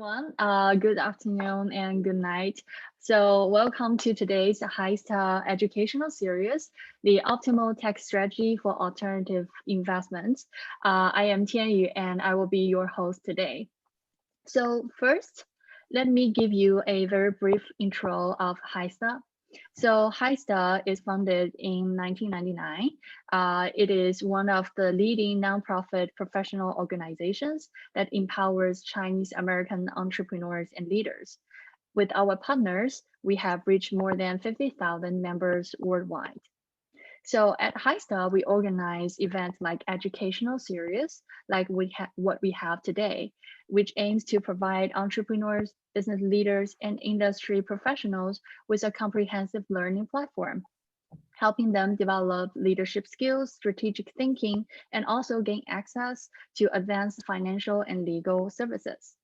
everyone. Good afternoon and good night. So welcome to today's HiStar educational series, the optimal tax strategy for alternative investments. I am Tianyu and I will be your host today. So first, let me give you a very brief intro of HiStar. So HiStar is founded in 1999. It is one of the leading nonprofit professional organizations that empowers Chinese American entrepreneurs and leaders. With our partners, we have reached more than 50,000 members worldwide. So at HiStar, we organize events like educational series, like what we have today, which aims to provide entrepreneurs, business leaders, and industry professionals with a comprehensive learning platform, helping them develop leadership skills, strategic thinking, and also gain access to advanced financial and legal services.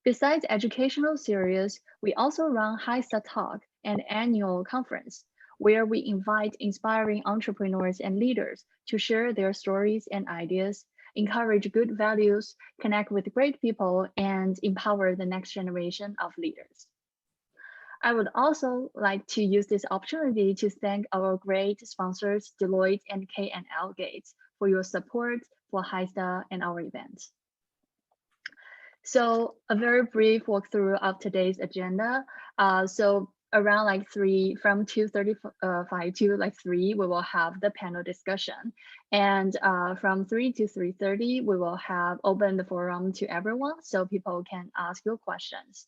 Besides educational series, we also run HiStar Talk, an annual conference where we invite inspiring entrepreneurs and leaders to share their stories and ideas, encourage good values, connect with great people, and empower the next generation of leaders. I would also like to use this opportunity to thank our great sponsors, Deloitte and K&L Gates, for your support for HiStar and our events. So a very brief walkthrough of today's agenda. So around like from 2:35 to like 3, we will have the panel discussion. And from 3 to 3:30, we will have open the forum to everyone so people can ask your questions.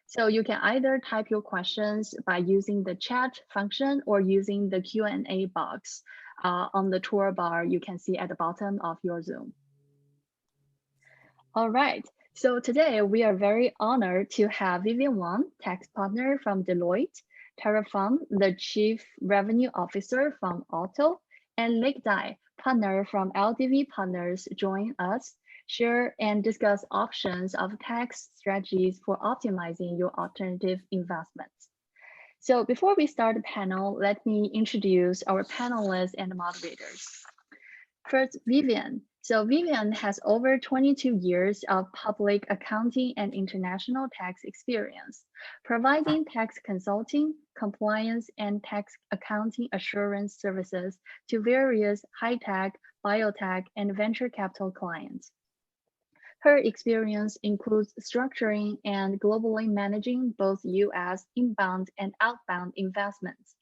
So you can either type your questions by using the chat function or using the Q&A box on the toolbar you can see at the bottom of your Zoom. All right, so today we are very honored to have Vivien Wang, tax partner from Deloitte, Tara Fung, the Chief Revenue Officer from Alto, and Lake Dai, partner from LDV Partners, join us, share and discuss options of tax strategies for optimizing your alternative investments. So before we start the panel, let me introduce our panelists and moderators. First, Vivien. So Vivien has over 22 years of public accounting and international tax experience, providing tax consulting, compliance, and tax accounting assurance services to various high-tech, biotech, and venture capital clients. Her experience includes structuring and globally managing both U.S. inbound and outbound investments.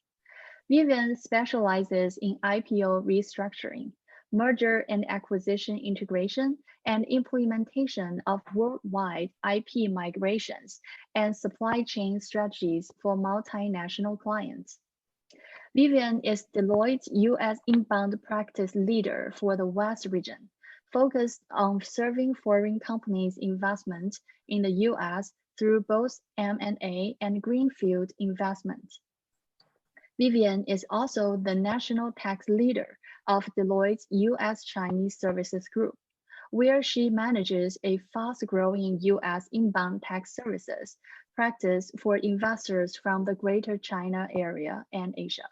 Vivien specializes in IPO restructuring, merger and acquisition integration, and implementation of worldwide IP migrations and supply chain strategies for multinational clients. Vivien is Deloitte's U.S. inbound practice leader for the West region, focused on serving foreign companies' investment in the U.S. through both M&A and greenfield investment. Vivien is also the national tax leader of Deloitte's U.S. Chinese Services Group, where she manages a fast-growing U.S. inbound tax services practice for investors from the Greater China area and Asia.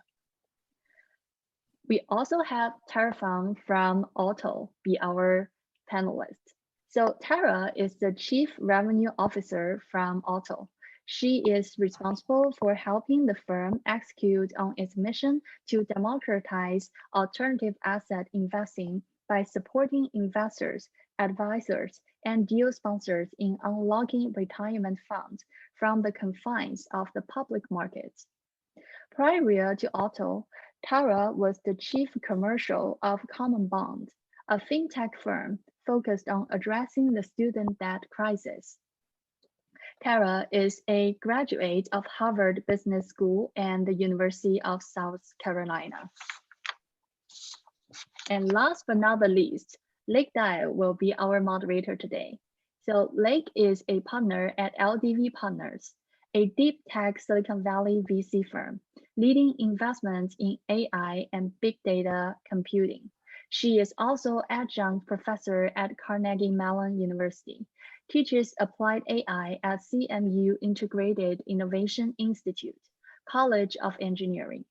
We also have Tara Fung from Alto be our panelist. So Tara is the Chief Revenue Officer from Alto. She is responsible for helping the firm execute on its mission to democratize alternative asset investing by supporting investors, advisors, and deal sponsors in unlocking retirement funds from the confines of the public markets. Prior to Alto, Tara was the Chief Commercial of Common Bond, a fintech firm focused on addressing the student debt crisis. Tara is a graduate of Harvard Business School and the University of South Carolina. And last but not the least, Lake Dai will be our moderator today. So Lake is a partner at LDV Partners, a deep tech Silicon Valley VC firm, leading investments in AI and big data computing. She is also adjunct professor at Carnegie Mellon University, teaches applied AI at CMU Integrated Innovation Institute, College of Engineering.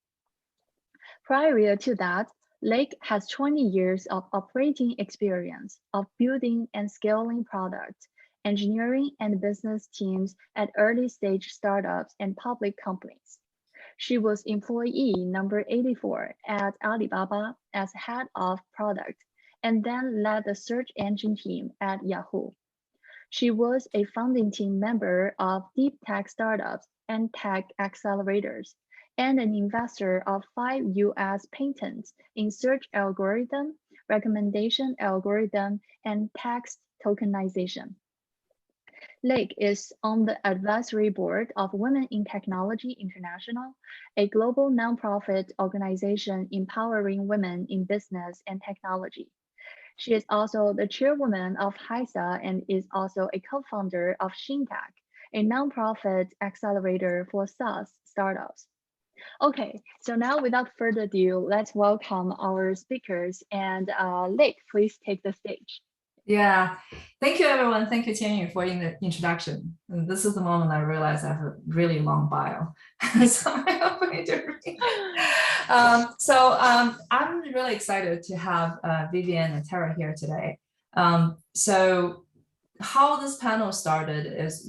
Prior to that, Lake has 20 years of operating experience of building and scaling products engineering, and business teams at early-stage startups and public companies. She was employee number 84 at Alibaba as head of product, and then led the search engine team at Yahoo. She was a founding team member of deep tech startups and tech accelerators, and an investor of 5 US patents in search algorithm, recommendation algorithm, and text tokenization. Lake is on the advisory board of Women in Technology International, a global nonprofit organization empowering women in business and technology. She is also the chairwoman of HISA and is also a co-founder of ShinTech, a nonprofit accelerator for SaaS startups. Okay, so now without further ado, let's welcome our speakers. And Lake, please take the stage. Yeah, thank you, everyone. Thank you, Tianyu, for the introduction. And this is the moment I realized I have a really long bio. So I'm hoping to read. I'm really excited to have Vivien and Tara here today. So how this panel started is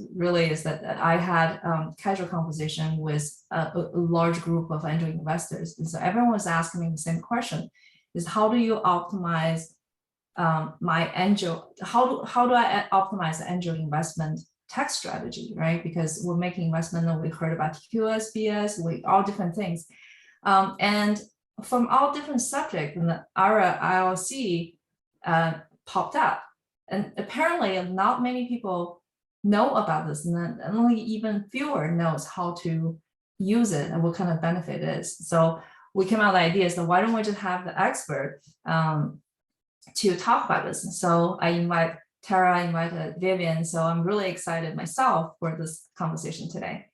that I had casual conversation with a large group of angel investors. And so everyone was asking me the same question, is how do you optimize my angel, how do I optimize the angel investment tax strategy, right? Because we're making investment and we heard about TQS, BS, all different things. And from all different subjects, and the IRA LLC popped up. And apparently not many people know about this, and only even fewer knows how to use it and what kind of benefit it is. So we came out with the idea, so why don't we just have the expert to talk about this. So I invited Vivien. So I'm really excited myself for this conversation today.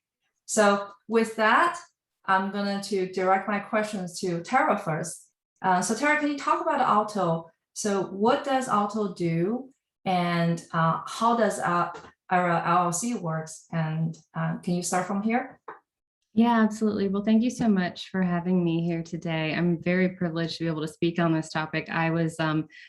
So with that, I'm going to direct my questions to Tara first. So Tara, can you talk about Alto? So what does Alto do, and how does IRA LLC works? And can you start from here? Yeah, absolutely. Well, thank you so much for having me here today. I'm very privileged to be able to speak on this topic. I was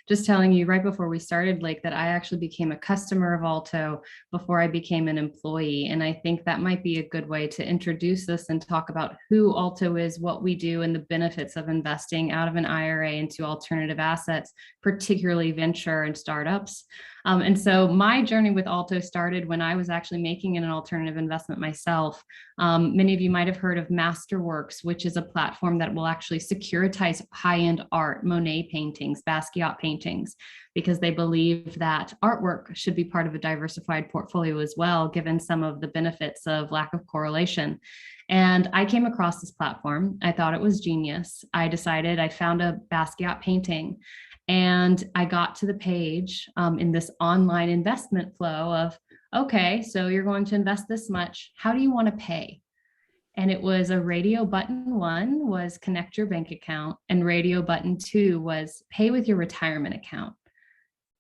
just telling you right before we started, Lake, that I actually became a customer of Alto before I became an employee. And I think that might be a good way to introduce this and talk about who Alto is, what we do, and the benefits of investing out of an IRA into alternative assets, particularly venture and startups. And so my journey with Alto started when I was actually making an alternative investment myself. Many of you might have heard of Masterworks, which is a platform that will actually securitize high-end art, Monet paintings, Basquiat paintings, because they believe that artwork should be part of a diversified portfolio as well, given some of the benefits of lack of correlation. And I came across this platform. I thought it was genius. I found a Basquiat painting, and I got to the page in this online investment flow of, okay, so you're going to invest this much. How do you want to pay? And it was a radio button 1 was connect your bank account, and radio button 2 was pay with your retirement account.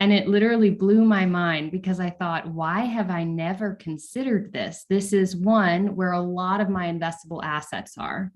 And it literally blew my mind, because I thought, why have I never considered this? This is one where a lot of my investable assets are.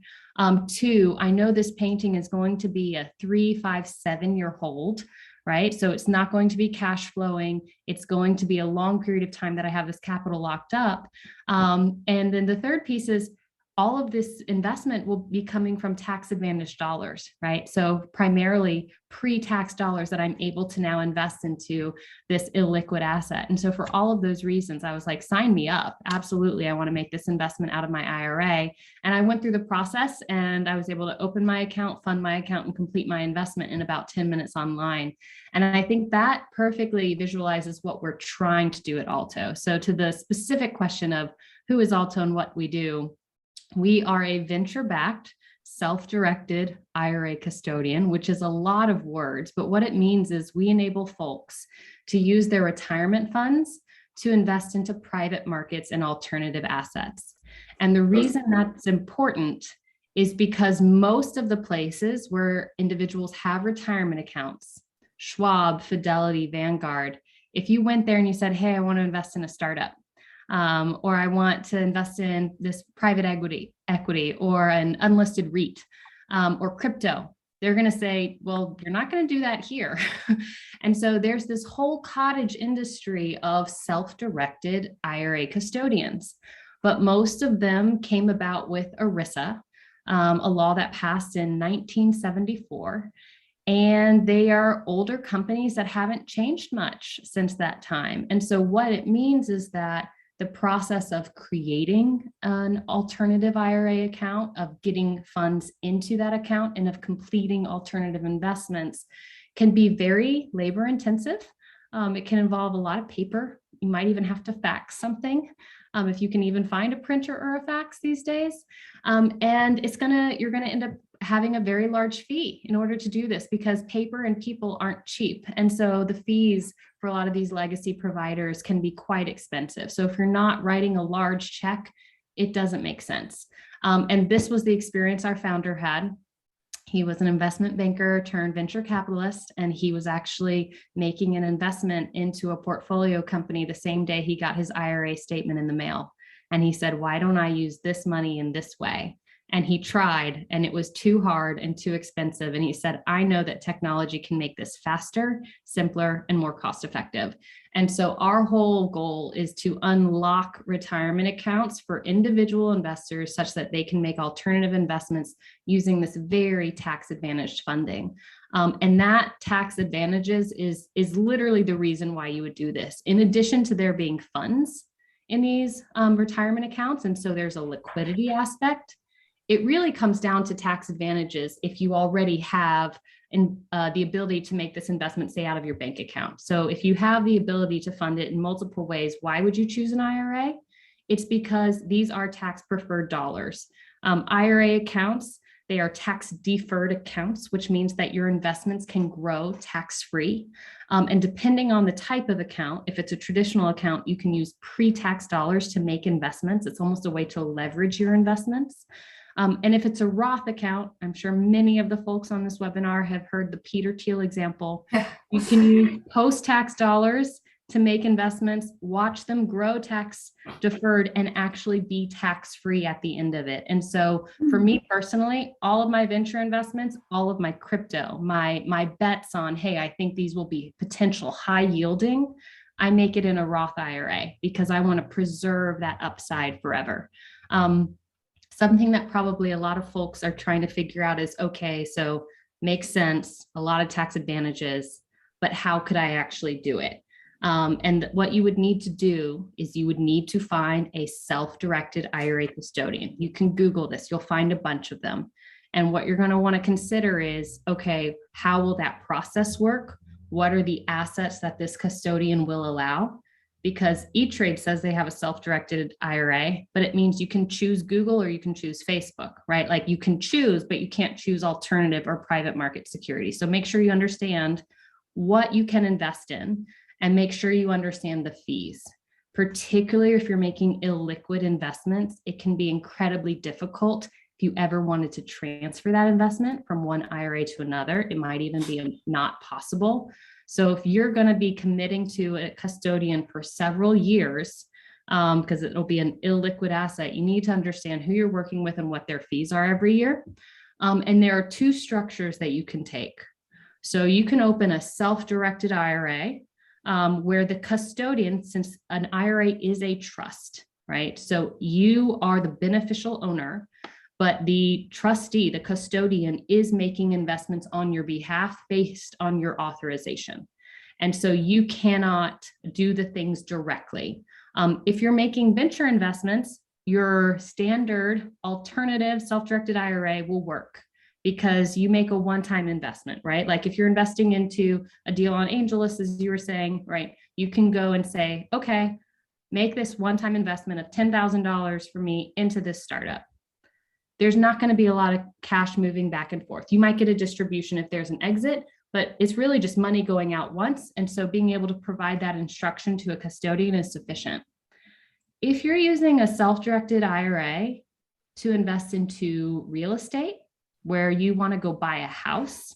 2, I know this painting is going to be a 3, 5, 7-year hold, right? So it's not going to be cash flowing. It's going to be a long period of time that I have this capital locked up. And then the third piece is, all of this investment will be coming from tax advantaged dollars, right? So primarily pre-tax dollars that I'm able to now invest into this illiquid asset. And so for all of those reasons, I was like, sign me up. Absolutely. I want to make this investment out of my IRA. And I went through the process, and I was able to open my account, fund my account, and complete my investment in about 10 minutes online. And I think that perfectly visualizes what we're trying to do at Alto. So to the specific question of who is Alto and what we do, we are a venture-backed, self-directed IRA custodian, which is a lot of words, but what it means is we enable folks to use their retirement funds to invest into private markets and alternative assets. And the reason that's important is because most of the places where individuals have retirement accounts, Schwab, Fidelity, Vanguard, if you went there and you said, hey, I want to invest in a startup, or I want to invest in this private equity or an unlisted REIT, or crypto, they're going to say, well, you're not going to do that here. And so there's this whole cottage industry of self-directed IRA custodians, but most of them came about with ERISA, a law that passed in 1974. And they are older companies that haven't changed much since that time. And so what it means is that the process of creating an alternative IRA account, of getting funds into that account, and of completing alternative investments can be very labor intensive. It can involve a lot of paper. You might even have to fax something, if you can even find a printer or a fax these days. And you're gonna end up having a very large fee in order to do this, because paper and people aren't cheap. And so the fees for a lot of these legacy providers can be quite expensive. So if you're not writing a large check, it doesn't make sense. And this was the experience our founder had. He was an investment banker turned venture capitalist, and he was actually making an investment into a portfolio company the same day he got his IRA statement in the mail. And he said, why don't I use this money in this way? And he tried, and it was too hard and too expensive. And he said, I know that technology can make this faster, simpler, and more cost effective. And so our whole goal is to unlock retirement accounts for individual investors such that they can make alternative investments using this very tax advantaged funding. And that tax advantages is literally the reason why you would do this. In addition to there being funds in these retirement accounts, and so there's a liquidity aspect. It really comes down to tax advantages if you already have the ability to make this investment, say, out of your bank account. So if you have the ability to fund it in multiple ways, why would you choose an IRA? It's because these are tax preferred dollars. IRA accounts, they are tax deferred accounts, which means that your investments can grow tax-free. And depending on the type of account, if it's a traditional account, you can use pre-tax dollars to make investments. It's almost a way to leverage your investments. And if it's a Roth account, I'm sure many of the folks on this webinar have heard the Peter Thiel example. You can use post-tax dollars to make investments, watch them grow tax deferred, and actually be tax-free at the end of it. And so for me personally, all of my venture investments, all of my crypto, my bets on, hey, I think these will be potential high yielding, I make it in a Roth IRA because I want to preserve that upside forever. Something that probably a lot of folks are trying to figure out is, okay, so makes sense, a lot of tax advantages, but how could I actually do it? And what you would need to do is you would need to find a self-directed IRA custodian. You can Google this, you'll find a bunch of them. And what you're going to want to consider is, okay, how will that process work? What are the assets that this custodian will allow? Because E-Trade says they have a self-directed IRA, but it means you can choose Google or you can choose Facebook, right? Like you can choose, but you can't choose alternative or private market securities. So make sure you understand what you can invest in and make sure you understand the fees. Particularly if you're making illiquid investments, it can be incredibly difficult if you ever wanted to transfer that investment from one IRA to another. It might even be not possible. So if you're going to be committing to a custodian for several years, because it'll be an illiquid asset, you need to understand who you're working with and what their fees are every year. And there are two structures that you can take. So you can open a self-directed IRA where the custodian, since an IRA is a trust, right? So you are the beneficial owner, but the trustee, the custodian, is making investments on your behalf based on your authorization. And so you cannot do the things directly. If you're making venture investments, your standard alternative self-directed IRA will work because you make a one-time investment, right? Like if you're investing into a deal on AngelList, as you were saying, right, you can go and say, okay, make this one-time investment of $10,000 for me into this startup. There's not going to be a lot of cash moving back and forth. You might get a distribution if there's an exit, but it's really just money going out once. And so being able to provide that instruction to a custodian is sufficient. If you're using a self-directed IRA to invest into real estate, where you want to go buy a house,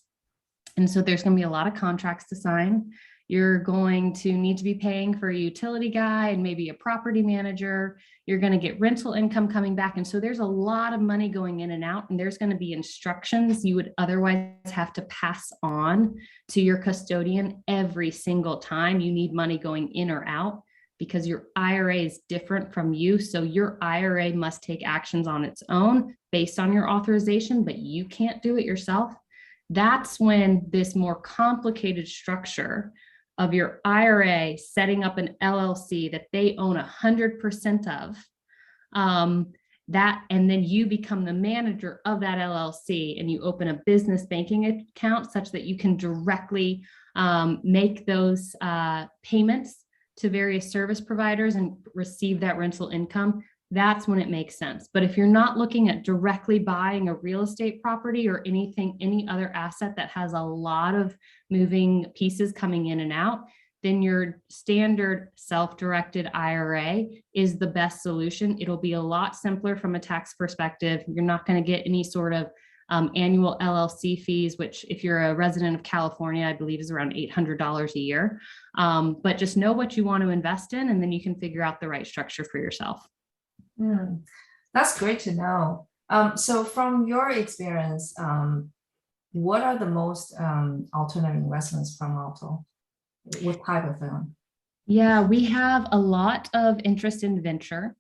and so there's going to be a lot of contracts to sign, You're going to need to be paying for a utility guy and maybe a property manager. You're going to get rental income coming back. And so there's a lot of money going in and out, and there's going to be instructions you would otherwise have to pass on to your custodian every single time you need money going in or out, because your IRA is different from you. So your IRA must take actions on its own based on your authorization, but you can't do it yourself. That's when this more complicated structure of your IRA setting up an LLC that they own 100% of, that, and then you become the manager of that LLC, and you open a business banking account such that you can directly make those payments to various service providers and receive that rental income. That's when it makes sense. But if you're not looking at directly buying a real estate property or anything, any other asset that has a lot of moving pieces coming in and out, then your standard self-directed IRA is the best solution. It'll be a lot simpler from a tax perspective. You're not going to get any sort of annual LLC fees, which if you're a resident of California, I believe is around $800 a year. But just know what you want to invest in, and then you can figure out the right structure for yourself. That's great to know. So from your experience, what are the most alternative investments from Alto? What type of them? Yeah, we have a lot of interest in venture,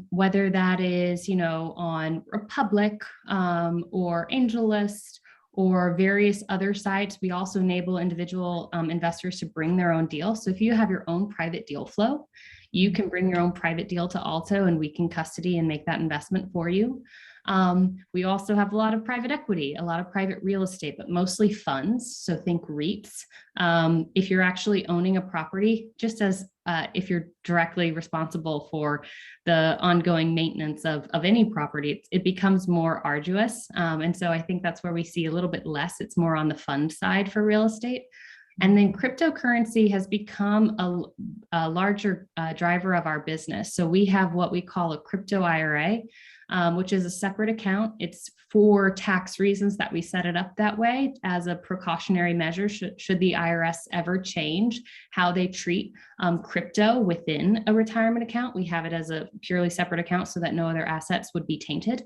whether that is, on Republic or AngelList or various other sites. We also enable individual investors to bring their own deal. So if you have your own private deal flow, you can bring your own private deal to Alto, and we can custody and make that investment for you. We also have a lot of private equity, a lot of private real estate, but mostly funds. So think REITs. If you're actually owning a property, just as if you're directly responsible for the ongoing maintenance of any property, it becomes more arduous. And so I think that's where we see a little bit less. It's more on the fund side for real estate. And then cryptocurrency has become a larger driver of our business. So we have what we call a crypto IRA, which is a separate account. It's for tax reasons that we set it up that way as a precautionary measure should the IRS ever change how they treat crypto within a retirement account. We have it as a purely separate account so that no other assets would be tainted.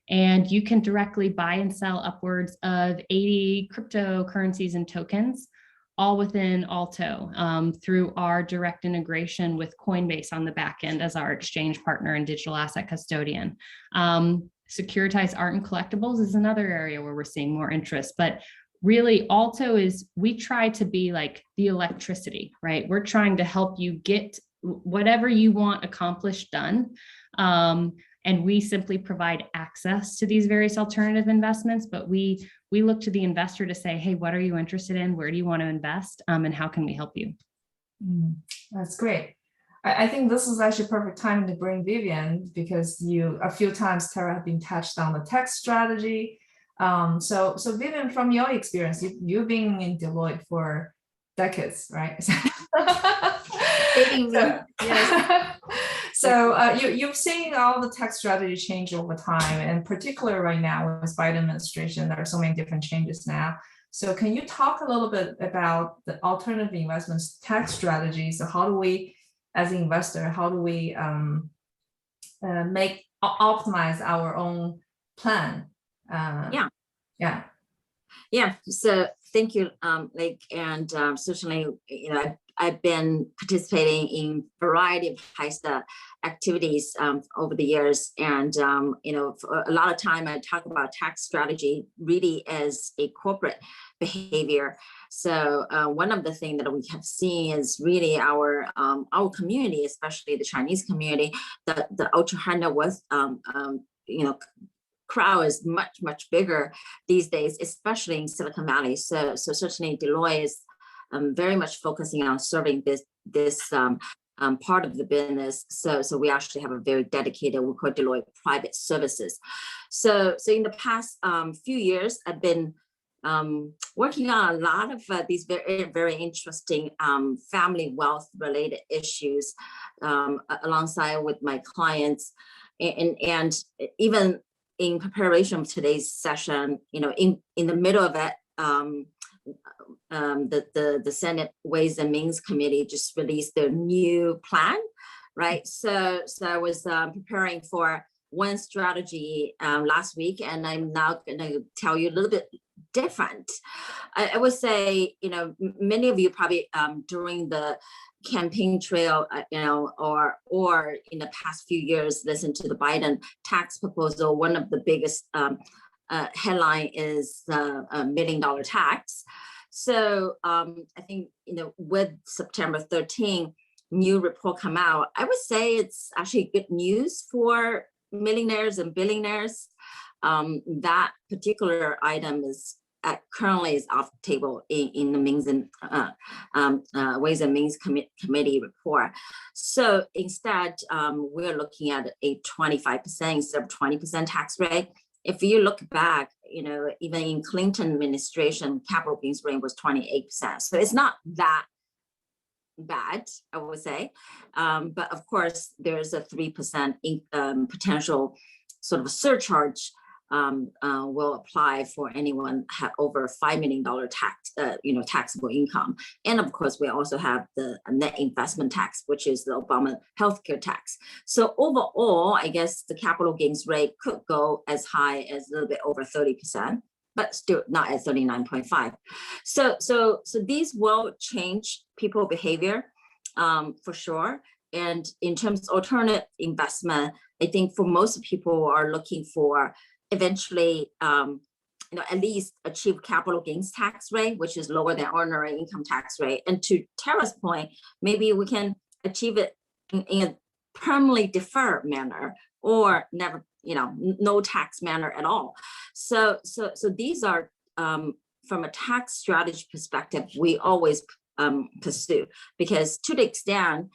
And you can directly buy and sell upwards of 80 cryptocurrencies and tokens, all within Alto through our direct integration with Coinbase on the back end as our exchange partner and digital asset custodian. Securitized art and collectibles is another area where we're seeing more interest, but really Alto we try to be like the electricity, right? We're trying to help you get whatever you want accomplished done. And we simply provide access to these various alternative investments, but we look to the investor to say, hey, what are you interested in? Where do you want to invest? And how can we help you? That's great. I think this is actually perfect time to bring Vivien, because a few times Tara have been touched on the tax strategy. So Vivien, from your experience, you've been in Deloitte for decades, right? Yes. So you've seen all the tax strategy change over time, and particularly right now with Biden administration, there are so many different changes now. So can you talk a little bit about the alternative investments tax strategies? So how do we, as an investor, optimize our own plan? Yeah. So thank you, Lake, and certainly, I've been participating in a variety of HISTA activities over the years. And, for a lot of time, I talk about tax strategy really as a corporate behavior. So one of the things that we have seen is really our community, especially the Chinese community, the ultra high net worth, crowd is much, much bigger these days, especially in Silicon Valley. So certainly Deloitte is very much focusing on serving this part of the business. So we actually have a very dedicated, we call Deloitte Private Services. So in the past few years, I've been working on a lot of these very, very interesting family wealth related issues alongside with my clients, and even in preparation of today's session, in the middle of it, the Senate Ways and Means Committee just released their new plan, right? So I was preparing for one strategy last week, and I'm now going to tell you a little bit different. I would say, many of you probably during the campaign trail, or in the past few years, listened to the Biden tax proposal. One of the biggest headline is $1 million tax. So I think, with September 13, new report come out, I would say it's actually good news for millionaires and billionaires. That particular item is currently is off the table in the Means and Ways and Means Committee report. So instead, we're looking at a 25% instead of 20% tax rate. If you look back, even in Clinton administration, capital gains rate was 28%. So it's not that bad, I would say. But of course, there's a 3% potential sort of surcharge will apply for anyone have over $5 million tax, taxable income. And of course, we also have the net investment tax, which is the Obama healthcare tax. So overall, I guess the capital gains rate could go as high as a little bit over 30%, but still not at 39.5. So these will change people behavior for sure. And in terms of alternate investment, I think for most people are looking for eventually, at least achieve capital gains tax rate, which is lower than ordinary income tax rate. And to Tara's point, maybe we can achieve it in a permanently deferred manner, or never, no tax manner at all. So these are, from a tax strategy perspective, we always pursue, because to the extent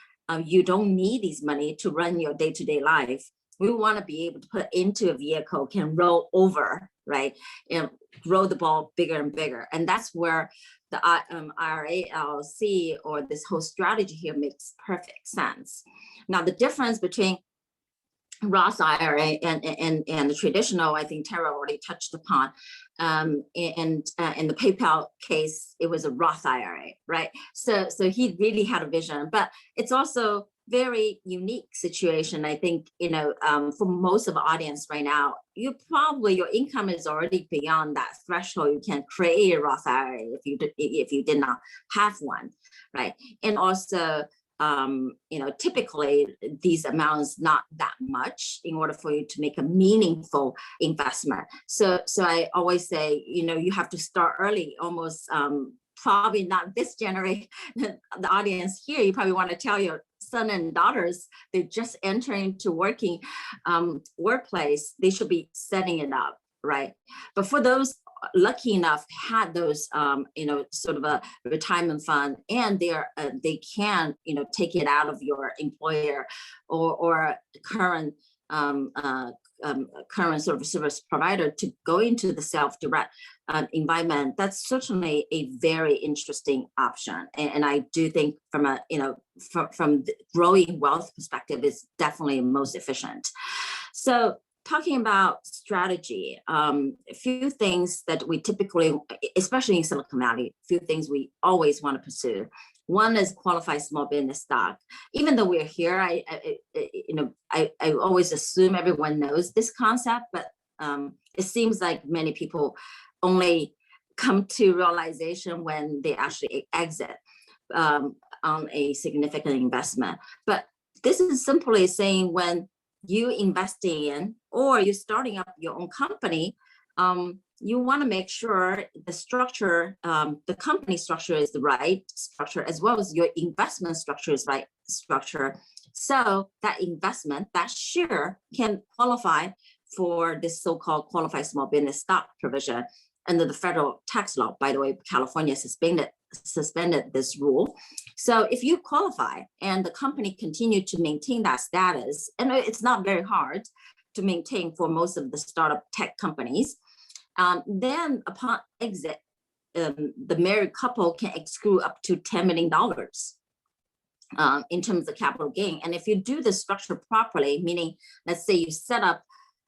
you don't need these money to run your day-to-day life, we want to be able to put into a vehicle can roll over, right? And grow the ball bigger and bigger. And that's where the IRA LLC or this whole strategy here makes perfect sense. Now, the difference between Roth IRA and the traditional, I think Tara already touched upon. And in the PayPal case, it was a Roth IRA, right? So he really had a vision, but it's also very unique situation. I think, for most of the audience right now, your income is already beyond that threshold. You can create a Roth IRA if you did not have one, right? And also, typically these amounts not that much in order for you to make a meaningful investment. So I always say, you have to start early, almost probably not this generation, the audience here, you probably want to tell your son and daughters, they just enter into working workplace, they should be setting it up, right? But for those lucky enough had those sort of a retirement fund, and they can take it out of your employer or current sort of service provider to go into the self-direct environment, that's certainly a very interesting option. And I do think from a from the growing wealth perspective, is definitely most efficient. So talking about strategy, a few things that we typically, especially in Silicon Valley, a few things we always want to pursue. One is qualified small business stock. Even though we're here, I always assume everyone knows this concept, but it seems like many people only come to realization when they actually exit on a significant investment. But this is simply saying when you investing in or you're starting up your own company, you want to make sure the structure, the company structure is the right structure, as well as your investment structure is right structure. So that investment, that share can qualify for this so-called qualified small business stock provision under the federal tax law. By the way, California suspended this rule. So if you qualify and the company continue to maintain that status, and it's not very hard to maintain for most of the startup tech companies, then upon exit, the married couple can accrue up to $10 million in terms of capital gain. And if you do the structure properly, meaning let's say you set up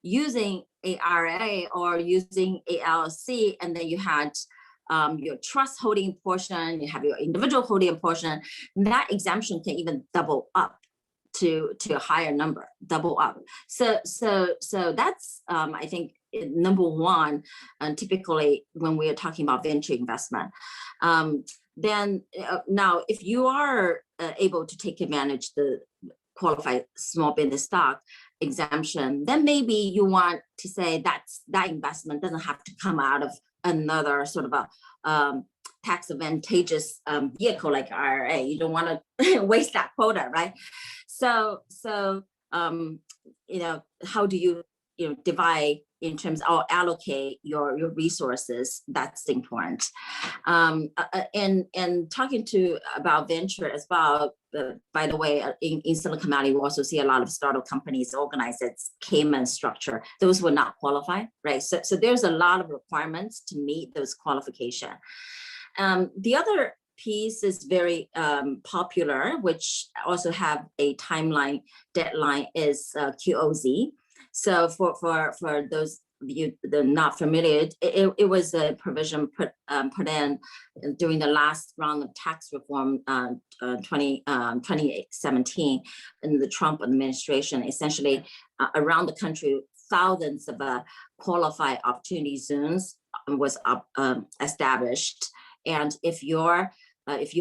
using a IRA or using a LLC, and then you had your trust holding portion, you have your individual holding portion, that exemption can even double up to a higher number, double up. So that's I think number one, and typically when we are talking about venture investment. Then now, if you are able to take advantage the qualified small business stock exemption, then maybe you want to say that investment doesn't have to come out of another sort of a tax advantageous vehicle like IRA. You don't want to waste that quota, right? So how do you divide in terms of allocate your resources? That's important. And talking about venture as well. By the way, in Silicon Valley, we also see a lot of startup companies organized as Cayman structure. Those will not qualify, right? So there's a lot of requirements to meet those qualifications. The other piece is very popular, which also have a timeline deadline, is QOZ. So for those of you that are not familiar, it was a provision put in during the last round of tax reform 2017 in the Trump administration. Essentially, around the country, thousands of qualified opportunity zones was established. And if you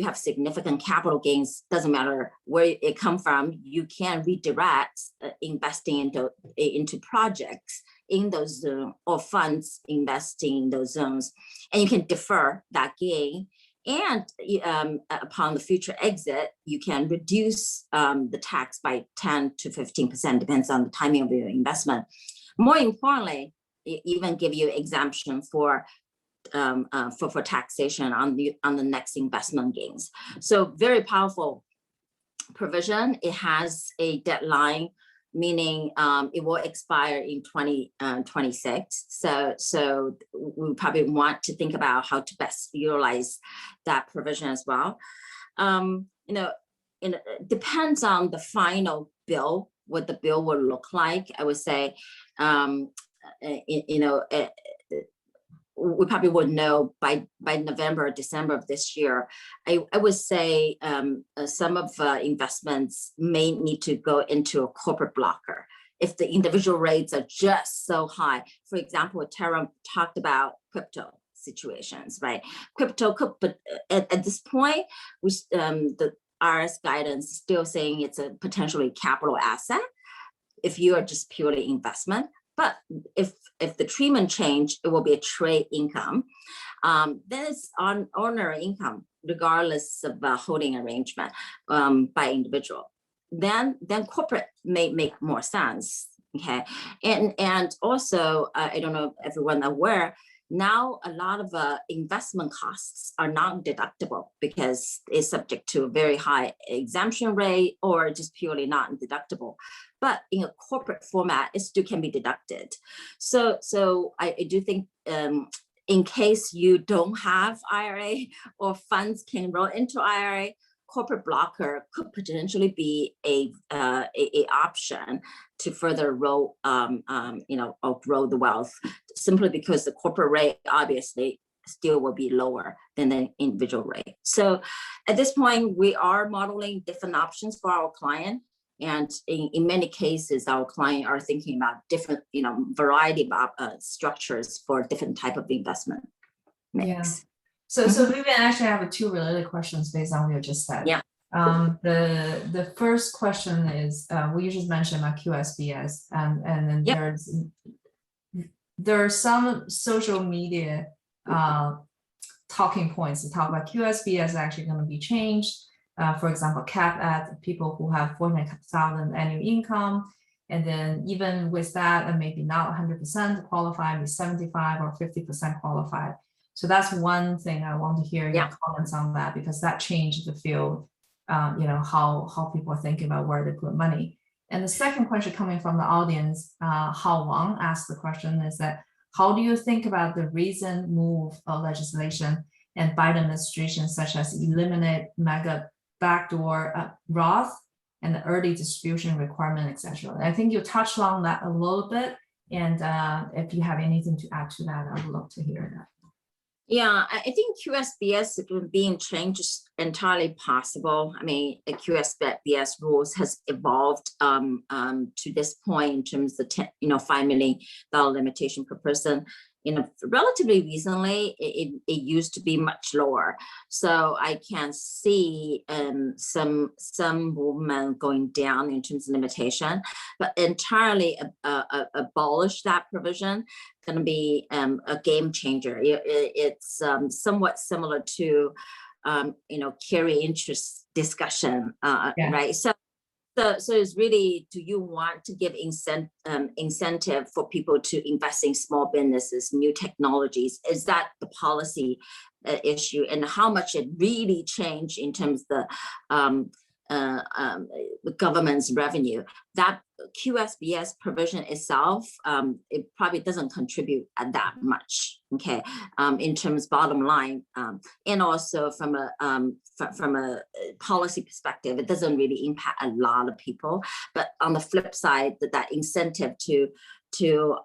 have significant capital gains, doesn't matter where it come from, you can redirect investing into projects in those zones or funds investing in those zones, and you can defer that gain. And upon the future exit, you can reduce the tax by 10 to 15%, depends on the timing of your investment. More importantly, it even give you exemption for taxation on the next investment gains. So very powerful provision. It has a deadline, meaning it will expire in 2026. So we probably want to think about how to best utilize that provision as well. It depends on the final bill, what the bill will look like. I would say, we probably would know by November or December of this year. I would say some of investments may need to go into a corporate blocker if the individual rates are just so high. For example, Tara talked about crypto situations, right? Crypto could, but at this point, the IRS guidance is still saying it's a potentially capital asset if you are just purely investment. But if the treatment change, it will be a trade income. Then it's on ordinary income, regardless of the holding arrangement by individual. Then corporate may make more sense. Okay, and also I don't know if everyone aware. Now, a lot of investment costs are non-deductible because it's subject to a very high exemption rate or just purely not deductible. But in a corporate format, it still can be deducted. So I do think in case you don't have IRA or funds can roll into IRA, corporate blocker could potentially be a option to further roll, or grow the wealth, simply because the corporate rate obviously still will be lower than the individual rate. So at this point, we are modeling different options for our client. And in many cases, our client are thinking about different, variety of structures for different type of investment mix. Yeah. So Vivian, actually, I have two related questions based on what you just said. Yeah. The first question is, we just mentioned about QSBS, and then yep. there are some social media talking points to talk about QSBS actually going to be changed. For example, cap at people who have 400,000 annual income, and then even with that, and maybe not 100% qualified, maybe 75 or 50% qualified. So that's one thing I want to hear your comments on that, because that changed the field, how people are thinking about where they put money. And the second question coming from the audience, Hao Wang asked the question is that, how do you think about the recent move of legislation and Biden administration, such as eliminate mega backdoor Roth and the early distribution requirement, etc.? I think you touched on that a little bit. And if you have anything to add to that, I would love to hear that. Yeah, I think QSBS being changed is entirely possible. I mean, the QSBS rules has evolved to this point in terms of the $5 million limitation per person. Relatively recently, it used to be much lower. So I can see some movement going down in terms of limitation, but entirely abolish that provision going to be a game changer. It's somewhat similar to carry interest discussion, right? So it's really, do you want to give incentive for people to invest in small businesses, new technologies? Is that the policy issue, and how much it really changed in terms of the government's revenue? That QSBS provision itself, it probably doesn't contribute that much, okay, in terms of bottom line, and also from a policy perspective, it doesn't really impact a lot of people. But on the flip side, that incentive to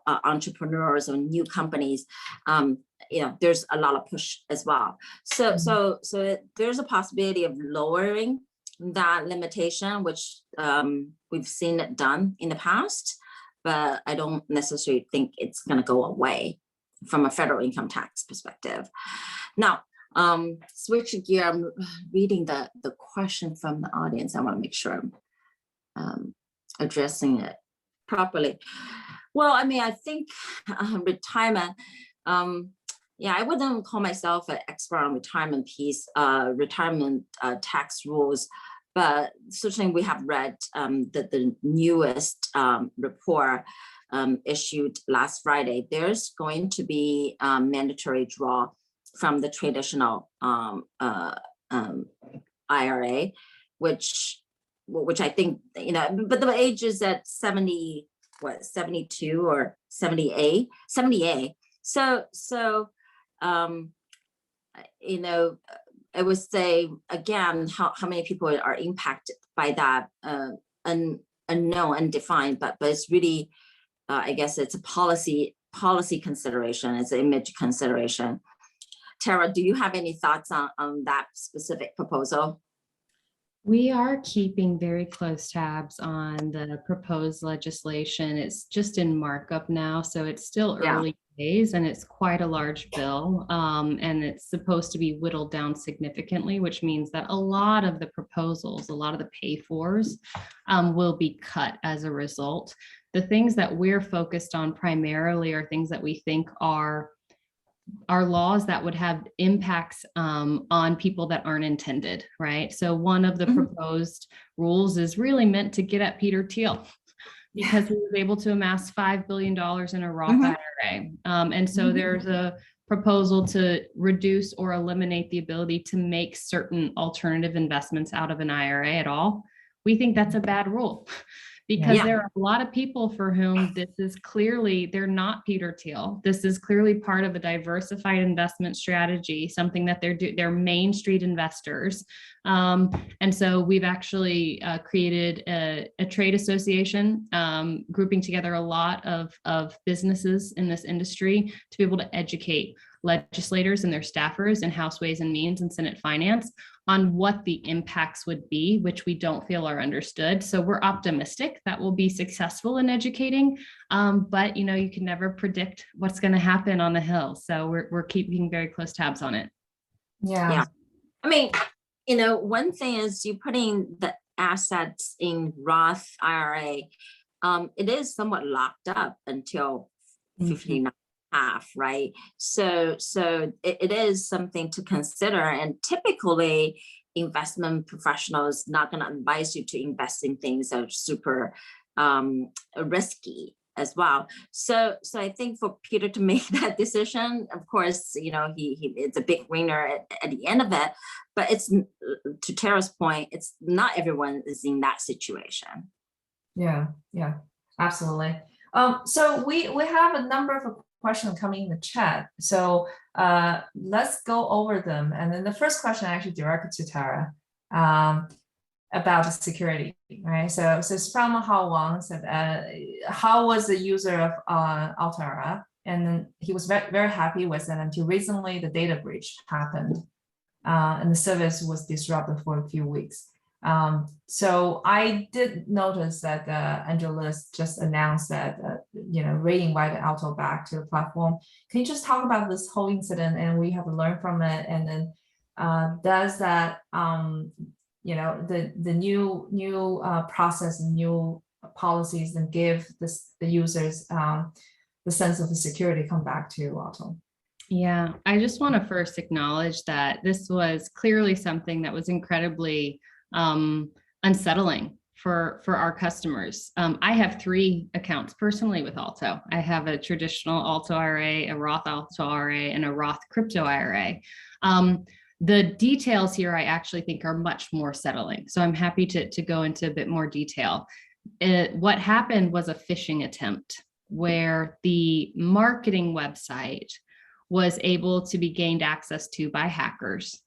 entrepreneurs or new companies, there's a lot of push as well. So there's a possibility of lowering that limitation, which we've seen it done in the past, but I don't necessarily think it's going to go away from a federal income tax perspective. Now, switching gear, I'm reading the question from the audience. I want to make sure I'm addressing it properly. Well, I mean, I think retirement, yeah, I wouldn't call myself an expert on retirement retirement tax rules, but certainly we have read the newest report issued last Friday. There's going to be a mandatory draw from the traditional IRA, which I think, but the age is at 72 or 78. So I would say again, how many people are impacted by that unknown, undefined, but it's really, I guess it's a policy consideration, it's an image consideration. Tara, do you have any thoughts on that specific proposal? We are keeping very close tabs on the proposed legislation. It's just in markup now, so it's still early days, and it's quite a large bill, and it's supposed to be whittled down significantly, which means that a lot of the proposals, a lot of the pay-fors will be cut as a result. The things that we're focused on primarily are things that we think are laws that would have impacts on people that aren't intended, right? So one of the proposed rules is really meant to get at Peter Thiel, because he was able to amass $5 billion in a Roth IRA. And so there's a proposal to reduce or eliminate the ability to make certain alternative investments out of an IRA at all. We think that's a bad rule, because there are a lot of people for whom this is clearly, they're not Peter Thiel. This is clearly part of a diversified investment strategy, something that they're Main Street investors. And so we've actually created a trade association, grouping together a lot of businesses in this industry to be able to educate legislators and their staffers in House Ways and Means and Senate Finance on what the impacts would be, which we don't feel are understood. So we're optimistic that we'll be successful in educating, but you can never predict what's going to happen on the Hill. So we're keeping very close tabs on it. Yeah. I mean, one thing is you putting the assets in Roth IRA, it is somewhat locked up until 59. Right. So it is something to consider, and typically investment professionals not going to advise you to invest in things that are super risky as well. So I think for Peter to make that decision, of course, it's a big winner at the end of it, but it's, to Tara's point, it's not everyone is in that situation. Yeah, absolutely. So we have a number of questions coming in the chat. So let's go over them. And then the first question I actually directed to Tara about the security, right? So it's from Hao Wang said, how was the user of AltoIRA, and then he was very happy with it until recently the data breach happened, and the service was disrupted for a few weeks. So I did notice that Angelus just announced that reinvited Alto back to the platform. Can you just talk about this whole incident and we have to learn from it? And then does that the new process and new policies and give the users the sense of the security come back to Alto? Yeah, I just want to first acknowledge that this was clearly something that was incredibly unsettling for our customers. I have 3 accounts personally with Alto. I have a traditional Alto IRA, a Roth Alto IRA, and a Roth crypto IRA. The details here I actually think are much more settling. So I'm happy to go into a bit more detail. What happened was a phishing attempt where the marketing website was able to be gained access to by hackers,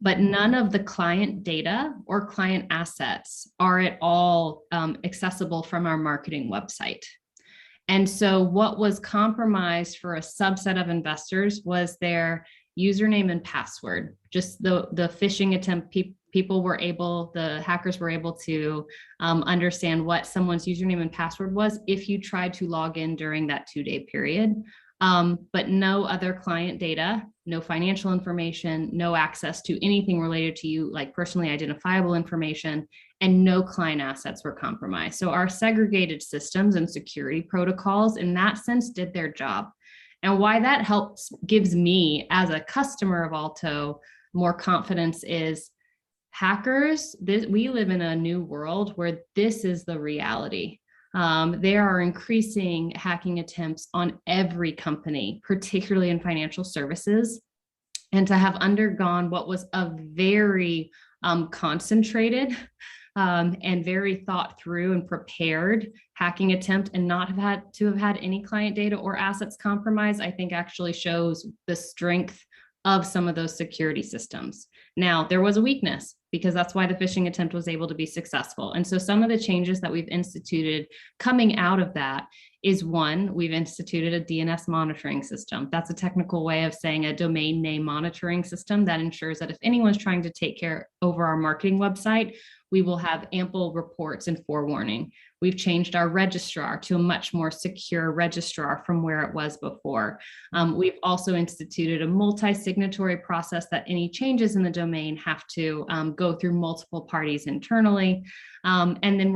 but none of the client data or client assets are at all accessible from our marketing website. And so what was compromised for a subset of investors was their username and password. Just the phishing attempt, the hackers were able to understand what someone's username and password was if you tried to log in during that 2-day period. But no other client data, no financial information, no access to anything related to you, like personally identifiable information, and no client assets were compromised. So our segregated systems and security protocols in that sense did their job. And why that gives me as a customer of Alto more confidence is hackers, we live in a new world where this is the reality. There are increasing hacking attempts on every company, particularly in financial services. And to have undergone what was a very concentrated and very thought through and prepared hacking attempt and not have had any client data or assets compromised, I think actually shows the strength of some of those security systems. Now, there was a weakness because that's why the phishing attempt was able to be successful. And so some of the changes that we've instituted coming out of that is, one, we've instituted a DNS monitoring system. That's a technical way of saying a domain name monitoring system that ensures that if anyone's trying to take care over our marketing website, we will have ample reports and forewarning. We've changed our registrar to a much more secure registrar from where it was before. We've also instituted a multi-signatory process that any changes in the domain have to go through multiple parties internally. And then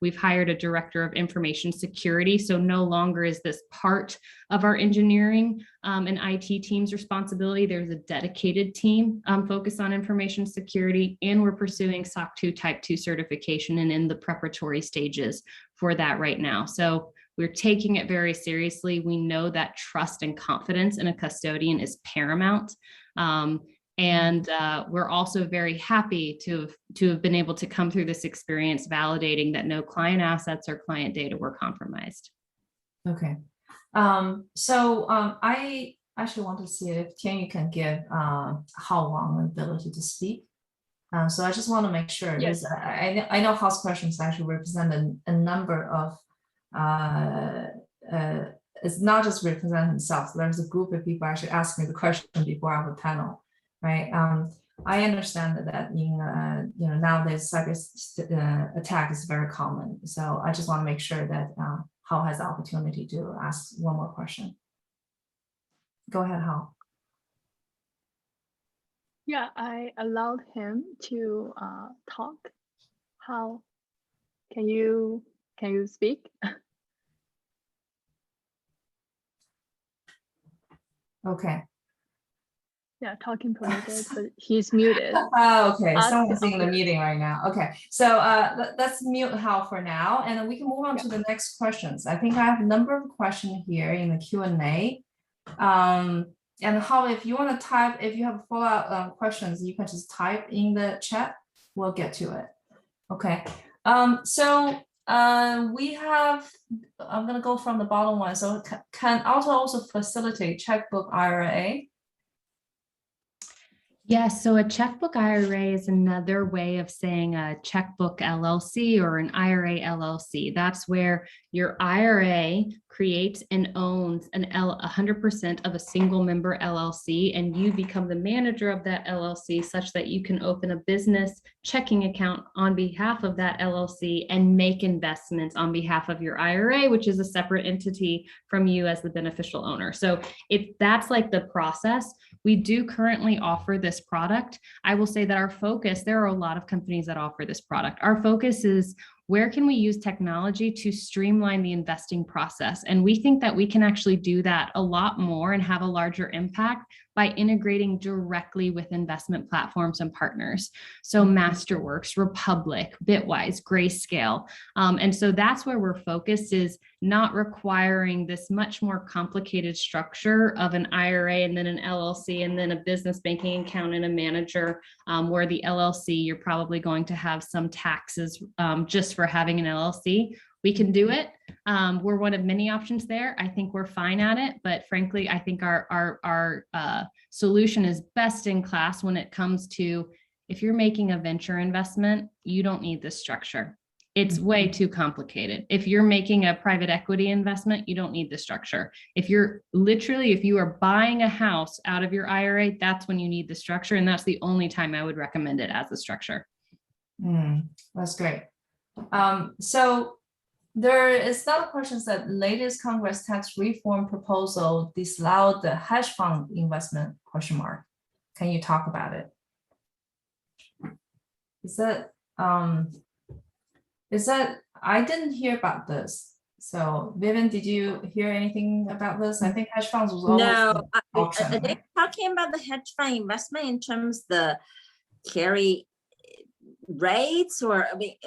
we've hired a director of information security. So no longer is this part of our engineering and IT team's responsibility. There's a dedicated team focused on information security, and we're pursuing SOC 2 Type 2 certification and in the preparatory stages for that right now. So we're taking it very seriously. We know that trust and confidence in a custodian is paramount. And we're also very happy to have been able to come through this experience validating that no client assets or client data were compromised. Okay. I actually want to see if Tian can give Hao Wang the ability to speak. So I just want to make sure, because I know Hao's questions actually represent a number of, it's not just represent himself. So there's a group of people actually asking me the question before I have a panel, right? I understand that in nowadays cyber attack is very common. So I just want to make sure that Hao has the opportunity to ask one more question. Go ahead, Hao. Yeah, I allowed him to talk. How can you speak? Okay. Yeah, talking permitted, but he's muted. Oh, okay. Someone's in the meeting right now. Okay, so let's mute Hao for now, and then we can move on to the next questions. I think I have a number of questions here in the Q&A. And Hao, if you want to type, if you have follow-up questions, you can just type in the chat. We'll get to it. Okay. We have, I'm going to go from the bottom one. So can Alto also facilitate checkbook IRA? Yes, so a checkbook IRA is another way of saying a checkbook LLC or an IRA LLC. That's where your IRA creates and owns 100% of a single member LLC, and you become the manager of that LLC such that you can open a business checking account on behalf of that LLC and make investments on behalf of your IRA, which is a separate entity from you as the beneficial owner. So that's like the process. We do currently offer this product. I will say that our focus, there are a lot of companies that offer this product. Our focus is where can we use technology to streamline the investing process? And we think that we can actually do that a lot more and have a larger impact by integrating directly with investment platforms and partners. So Masterworks, Republic, Bitwise, Grayscale. And so that's where we're focused, is not requiring this much more complicated structure of an IRA and then an LLC and then a business banking account and a manager, where the LLC, you're probably going to have some taxes just for having an LLC. We can do it. We're one of many options there. I think we're fine at it, but frankly, I think our solution is best in class when it comes to, if you're making a venture investment, you don't need this structure. It's way too complicated. If you're making a private equity investment, you don't need the structure. If you are buying a house out of your IRA, that's when you need the structure. And that's the only time I would recommend it as a structure. That's great. So there is now questions that latest Congress tax reform proposal disallowed the hedge fund investment ? Can you talk about it? Is that I didn't hear about this. So Vivian, did you hear anything about this? I think hedge funds was always No, an option, are they right? talking about the hedge fund investment in terms of the carry rates, or I mean,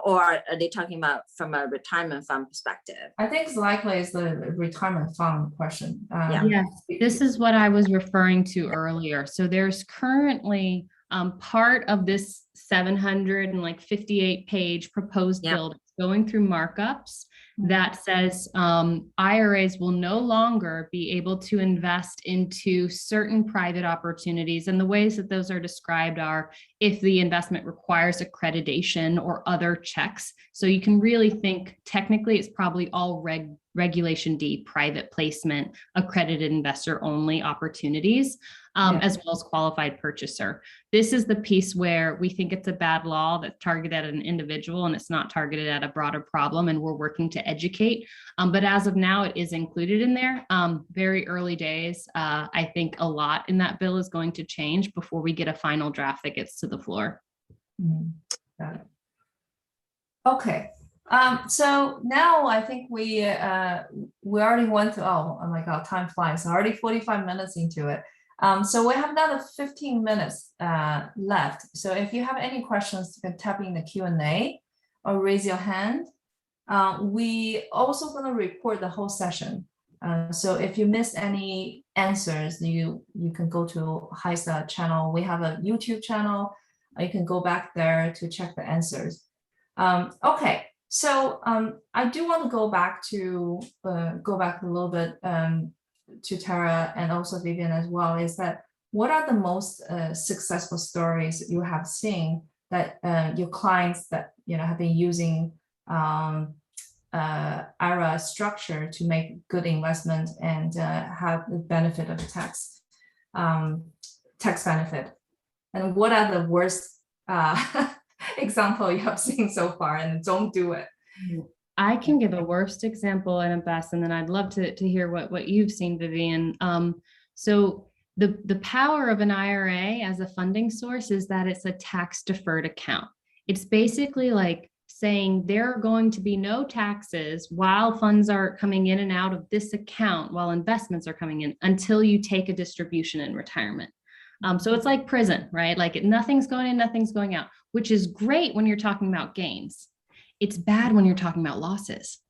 or are they talking about from a retirement fund perspective? I think it's likely it's the retirement fund question. Yes, this is what I was referring to earlier. So there's currently part of this 758-page proposed bill going through markups that says IRAs will no longer be able to invest into certain private opportunities. And the ways that those are described are if the investment requires accreditation or other checks. So you can really think technically it's probably all Regulation D, private placement, accredited investor only opportunities, as well as qualified purchaser. This is the piece where we think it's a bad law that's targeted at an individual and it's not targeted at a broader problem, and we're working to educate. But as of now, it is included in there. Very early days. I think a lot in that bill is going to change before we get a final draft that gets to the floor. Got it. Okay. So now I think we already went to, oh my God, time flies. Already 45 minutes into it. So we have another 15 minutes left. So if you have any questions, you can type in the Q&A or raise your hand. We also going to record the whole session. So if you missed any answers, you can go to Heisa channel. We have a YouTube channel. You can go back there to check the answers. Okay. So I do want to go back a little bit to Tara and also Vivian as well, is that what are the most successful stories you have seen that your clients that have been using IRA structure to make good investment and have the benefit of tax benefit, and what are the worst example you have seen so far, and don't do it? I can give a worst example and a best, and then I'd love to hear what you've seen, Vivian. So the power of an IRA as a funding source is that it's a tax deferred account. It's basically like saying there are going to be no taxes while funds are coming in and out of this account, while investments are coming in, until you take a distribution in retirement. So it's like prison, right? Like nothing's going in, nothing's going out, which is great when you're talking about gains. It's bad when you're talking about losses.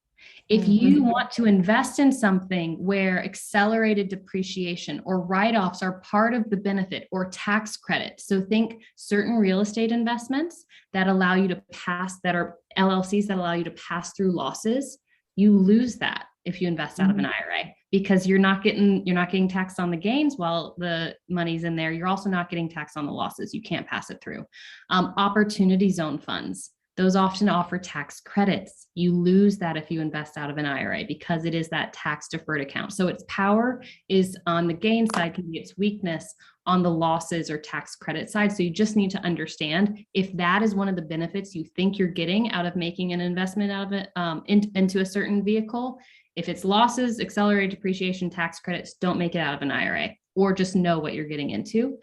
If you want to invest in something where accelerated depreciation or write-offs are part of the benefit, or tax credit, so think certain real estate investments that allow you to pass, that are LLCs that allow you to pass through losses, you lose that if you invest out of an IRA, because you're not getting taxed on the gains while the money's in there. You're also not getting taxed on the losses. You can't pass it through. Opportunity zone funds, those often offer tax credits. You lose that if you invest out of an IRA because it is that tax deferred account. So its power is on the gain side, can be its weakness on the losses or tax credit side. So you just need to understand if that is one of the benefits you think you're getting out of making an investment out of it into a certain vehicle. If it's losses, accelerated depreciation, tax credits, don't make it out of an IRA, or just know what you're getting into.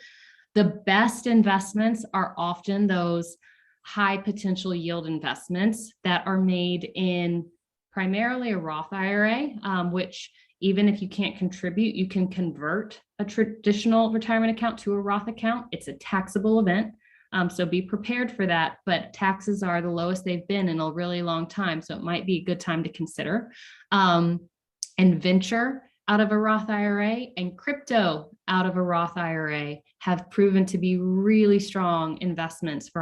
The best investments are often those high potential yield investments that are made in primarily a Roth IRA, which even if you can't contribute, you can convert a traditional retirement account to a Roth account. It's a taxable event. So be prepared for that, but taxes are the lowest they've been in a really long time. So it might be a good time to consider. And venture out of a Roth IRA and crypto out of a Roth IRA have proven to be really strong investments for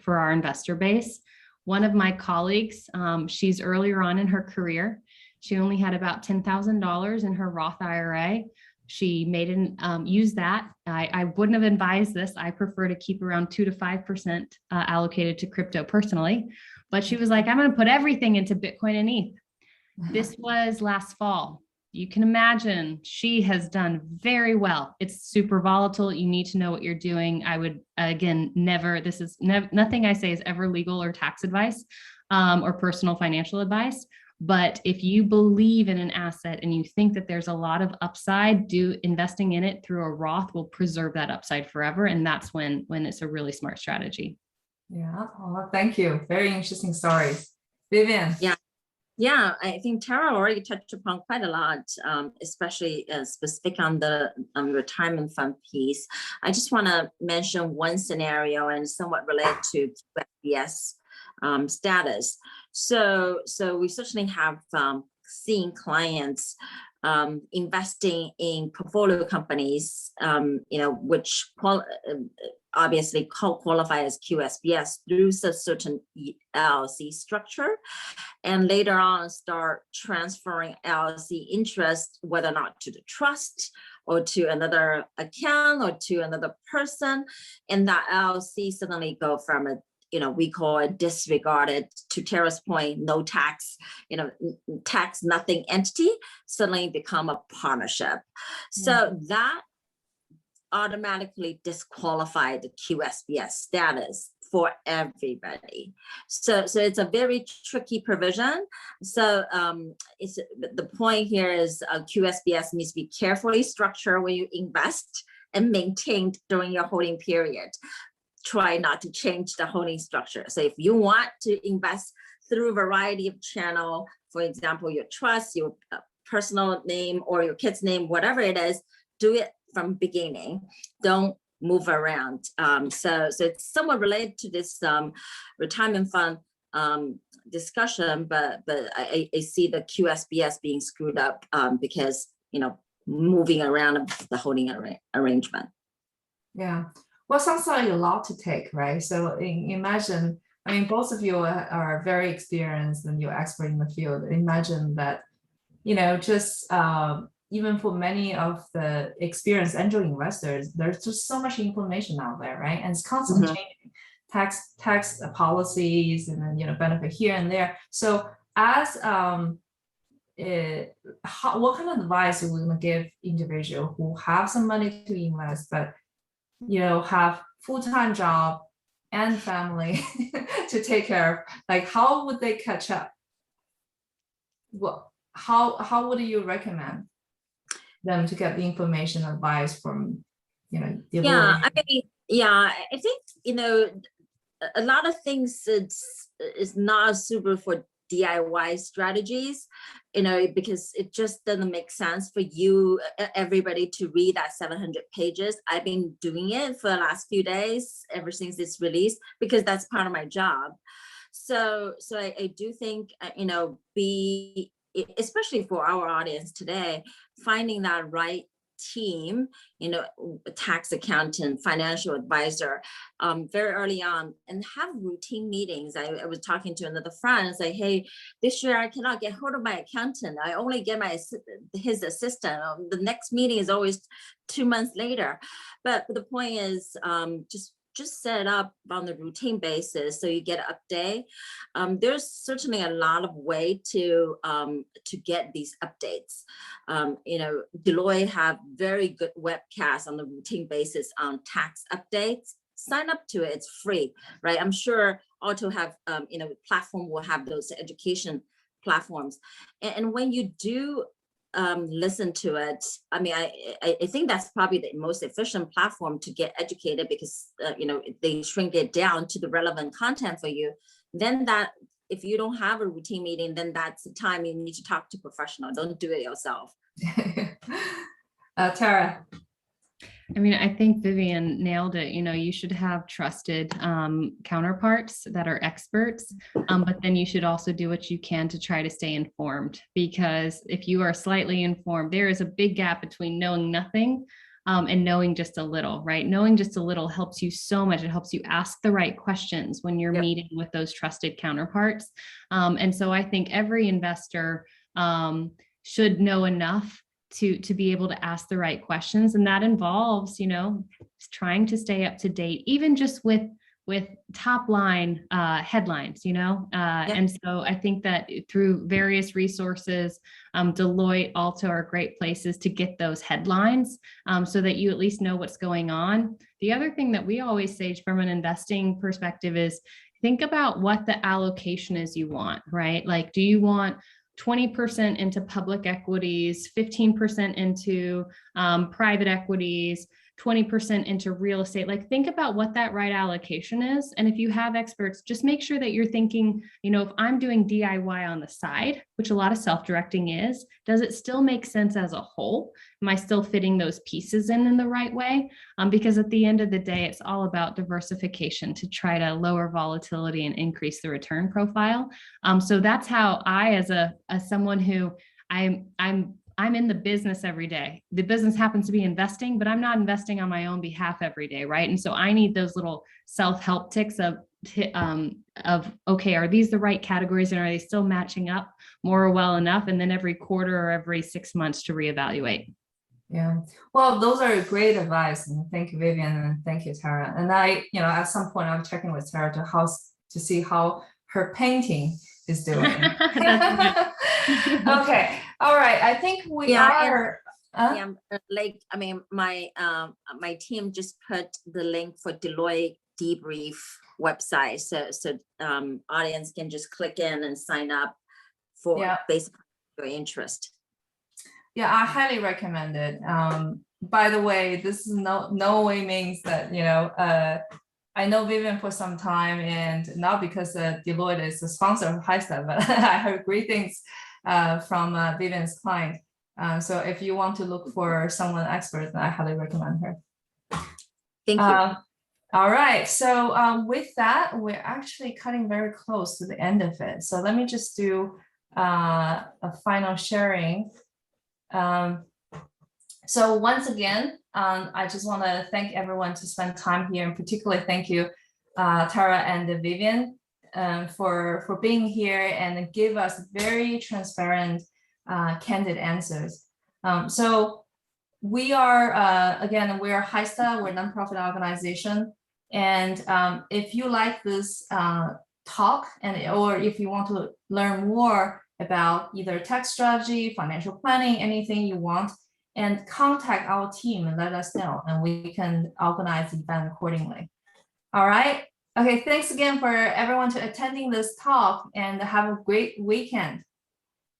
our investor base. One of my colleagues, she's earlier on in her career. She only had about $10,000 in her Roth IRA. She made use that. I wouldn't have advised this. I prefer to keep around 2 to 5% allocated to crypto personally. But she was like, I'm going to put everything into Bitcoin and ETH. This was last fall. You can imagine she has done very well. It's super volatile. You need to know what you're doing. I would, again, nothing I say is ever legal or tax advice or personal financial advice. But if you believe in an asset and you think that there's a lot of upside, investing in it through a Roth will preserve that upside forever. And that's when it's a really smart strategy. Yeah, well, thank you. Very interesting stories. Vivian. Yeah, I think Tara already touched upon quite a lot, especially specific on the retirement fund piece. I just want to mention one scenario and somewhat related to QSBS status. So we certainly have seen clients investing in portfolio companies, which obviously qualify as QSBS through a certain LLC structure, and later on start transferring LLC interest, whether or not to the trust or to another account or to another person, and that LLC suddenly go from we call it disregarded, to Tara's point, no tax, tax nothing entity, suddenly become a partnership. So that automatically disqualify the QSBS status for everybody. So it's a very tricky provision. So the point here is QSBS needs to be carefully structured when you invest and maintained during your holding period. Try not to change the holding structure. So if you want to invest through a variety of channel, for example, your trust, your personal name or your kid's name, whatever it is, do it from beginning. Don't move around. So it's somewhat related to this retirement fund discussion, but I see the QSBS being screwed up because moving around the holding arrangement. Yeah. Well, sounds like a lot to take, right? So imagine, both of you are very experienced and you're expert in the field. Imagine that, just even for many of the experienced angel investors, there's just so much information out there, right? And it's constantly changing. Tax policies and then, benefit here and there. So as what kind of advice are we going to give individuals who have some money to invest, but have full-time job and family to take care of? Like, how would they catch up? Well, how would you recommend them to get the information advice from I think a lot of things is not super for DIY strategies, because it just doesn't make sense for everybody to read that 700 pages. I've been doing it for the last few days, ever since it's released, because that's part of my job. So I do think, especially for our audience today, finding that right team, tax accountant, financial advisor, very early on, and have routine meetings. I was talking to another friend and say, hey, this year I cannot get hold of my accountant. I only get his assistant. The next meeting is always 2 months later. But the point is, just set up on the routine basis so you get an update. There's certainly a lot of way to get these updates. Deloitte have very good webcasts on the routine basis on tax updates. Sign up to it, it's free, right? I'm sure Alto have, platform will have those education platforms. And when you do listen to it, I mean, I think that's probably the most efficient platform to get educated, because they shrink it down to the relevant content for you. Then that, if you don't have a routine meeting, then that's the time you need to talk to professional. Don't do it yourself. Tara. I mean, I think Vivien nailed it. You should have trusted counterparts that are experts, but then you should also do what you can to try to stay informed, because if you are slightly informed, there is a big gap between knowing nothing and knowing just a little, right? Knowing just a little helps you so much. It helps you ask the right questions when you're meeting with those trusted counterparts. And so I think every investor should know enough to be able to ask the right questions. And that involves, trying to stay up to date, even just with top line headlines, And so I think that through various resources, Deloitte, Alto are great places to get those headlines so that you at least know what's going on. The other thing that we always say from an investing perspective is think about what the allocation is you want, right? Like, do you want 20% into public equities, 15% into private equities, 20% into real estate? Like, think about what that right allocation is. And if you have experts, just make sure that you're thinking, if I'm doing DIY on the side, which a lot of self-directing is, does it still make sense as a whole? Am I still fitting those pieces in the right way? Because at the end of the day, it's all about diversification to try to lower volatility and increase the return profile. So that's how I, as someone who I'm in the business every day. The business happens to be investing, but I'm not investing on my own behalf every day, right? And so I need those little self-help ticks of okay, are these the right categories, and are they still matching up more or well enough? And then every quarter or every 6 months to reevaluate. Yeah, well, those are great advice, and thank you, Vivien, and thank you, Tara. And I, at some point, I'm checking with Tara to see how her painting is doing. Okay, all right. I think we are. My team just put the link for Deloitte debrief website, so audience can just click in and sign up for basically your interest. Yeah, I highly recommend it. By the way, this is no way means that I know Vivien for some time, and not because Deloitte is a sponsor of HiStat, but I heard great things from Vivien's client. So if you want to look for someone expert, I highly recommend her. Thank you. All right. So with that, we're actually cutting very close to the end of it. So let me just do a final sharing. So once again, I just want to thank everyone to spend time here, and particularly thank you, Tara and Vivien, for being here and give us very transparent, candid answers. So we are, again, we are HiStat, we're a nonprofit organization. And if you like this talk, or if you want to learn more about either tax strategy, financial planning, anything you want, and contact our team and let us know, and we can organize the event accordingly. All right. Okay. Thanks again for everyone to attending this talk, and have a great weekend.